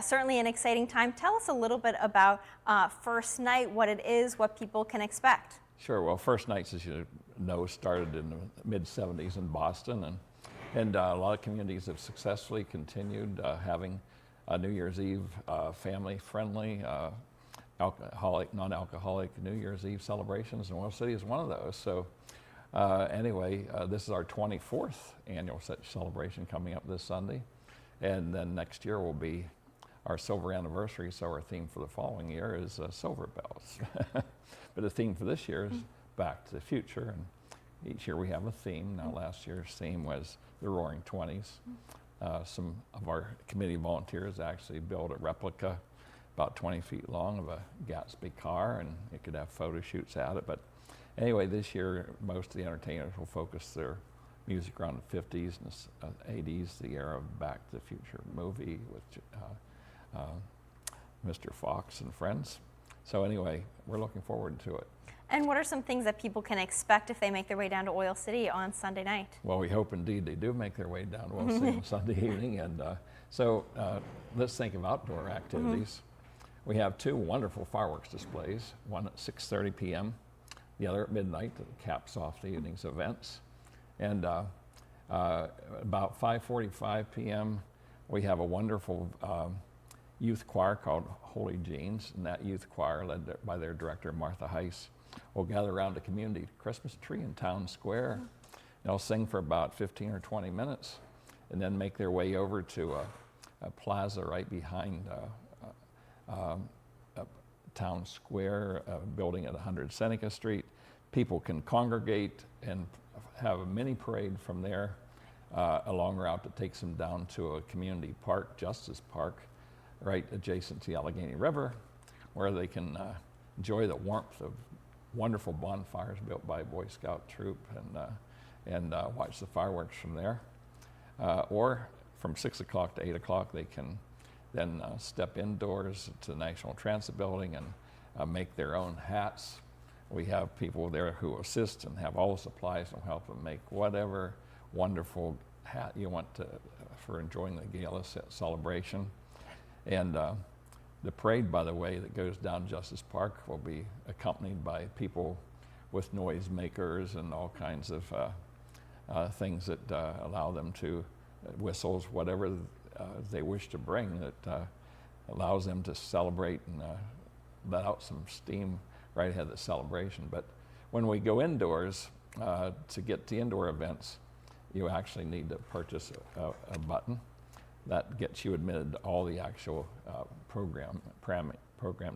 Certainly an exciting time. Tell us a little bit about first night, what it is, what people can expect. Sure. Well, First Nights, as you know, started in the mid-'70s in Boston, and a lot of communities have successfully continued having a New Year's Eve family-friendly, non-alcoholic New Year's Eve celebrations, and Oil City is one of those. So anyway, this is our 24th annual such celebration coming up this Sunday, and then next year will be our silver anniversary, so our theme for the following year is Silver Bells. But the theme for this year is Back to the Future, and each year we have a theme. Now last year's theme was the Roaring '20s. Some of our committee volunteers actually built a replica about 20 feet long of a Gatsby car, and it could have photo shoots at it. But anyway, this year most of the entertainers will focus their music around the 50s and 80s, the era of Back to the Future movie with Mr. Fox and Friends. So anyway, we're looking forward to it. And what are some things that people can expect if they make their way down to Oil City on Sunday night? Well, we hope indeed they do make their way down to Oil City on Sunday evening. And so let's think of outdoor activities. We have two wonderful fireworks displays, one at 6:30 p.m., the other at midnight that caps off the evening's events. And about 5:45 p.m., we have a wonderful youth choir called Holy Jeans, and that youth choir, led by their director, Martha Heiss, will gather around a community Christmas tree in Town Square. They'll sing for about 15 or 20 minutes, and then make their way over to a plaza right behind Town Square, building at 100 Seneca Street. People can congregate and have a mini parade from there, a long route that takes them down to a community park, Justice Park, right adjacent to the Allegheny River, where they can enjoy the warmth of wonderful bonfires built by a Boy Scout troop and watch the fireworks from there. Or from 6 o'clock to 8 o'clock, they can then step indoors to the National Transit Building and make their own hats. We have people there who assist and have all the supplies and help them make whatever wonderful hat you want for enjoying the gala celebration. And the parade, by the way, that goes down Justice Park will be accompanied by people with noise makers and all kinds of things that allow them to, whistles, whatever they wish to bring, that allows them to celebrate and let out some steam right ahead of the celebration. But when we go indoors, to get to indoor events, you actually need to purchase a button that gets you admitted to all the actual programmed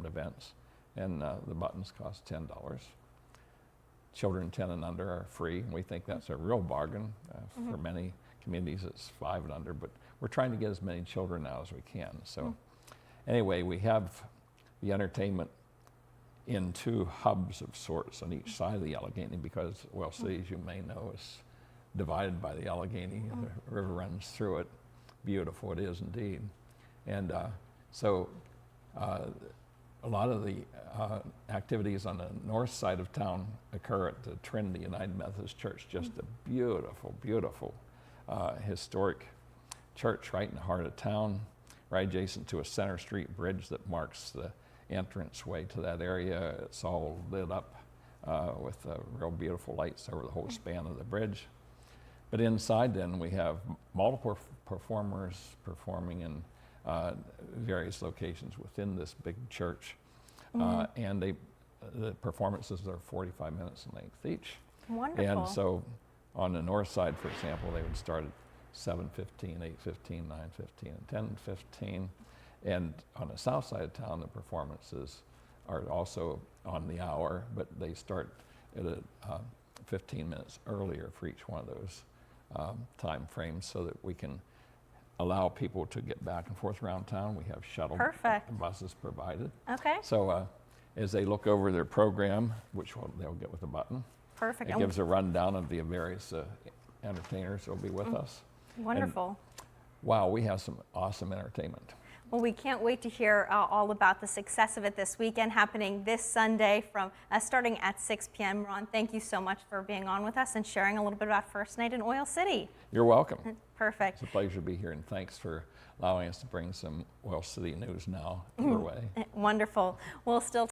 events, and the buttons cost $10. Children 10 and under are free. We think that's a real bargain. For many communities it's 5 and under, but we're trying to get as many children now as we can. So anyway, we have the entertainment in two hubs of sorts on each side of the Allegheny, because Oil City, as you may know, is divided by the Allegheny. The river runs through it. Beautiful it is indeed. And so a lot of the activities on the north side of town occur at the Trinity United Methodist Church, just a beautiful, beautiful historic church right in the heart of town, right adjacent to a Center Street bridge that marks the entranceway to that area. It's all lit up with real beautiful lights over the whole span of the bridge. But inside then we have multiple performers performing in various locations within this big church. And the performances are 45 minutes in length each. Wonderful. And so on the north side, for example, they would start at 7:15, 8:15, 9:15, and 10:15. And on the south side of town, the performances are also on the hour, but they start at 15 minutes earlier for each one of those time frames, so that we can allow people to get back and forth around town. We have shuttle buses provided. Okay. So as they look over their program, which they'll get with a button, Perfect. it gives a rundown of the various entertainers who will be with us. Wonderful. And, wow, we have some awesome entertainment. Well, we can't wait to hear all about the success of it this weekend, happening this Sunday from starting at 6 p.m. Ron, thank you so much for being on with us and sharing a little bit about First Night in Oil City. You're welcome. Perfect. It's a pleasure to be here, and thanks for allowing us to bring some Oil City news now your way. Wonderful. We'll still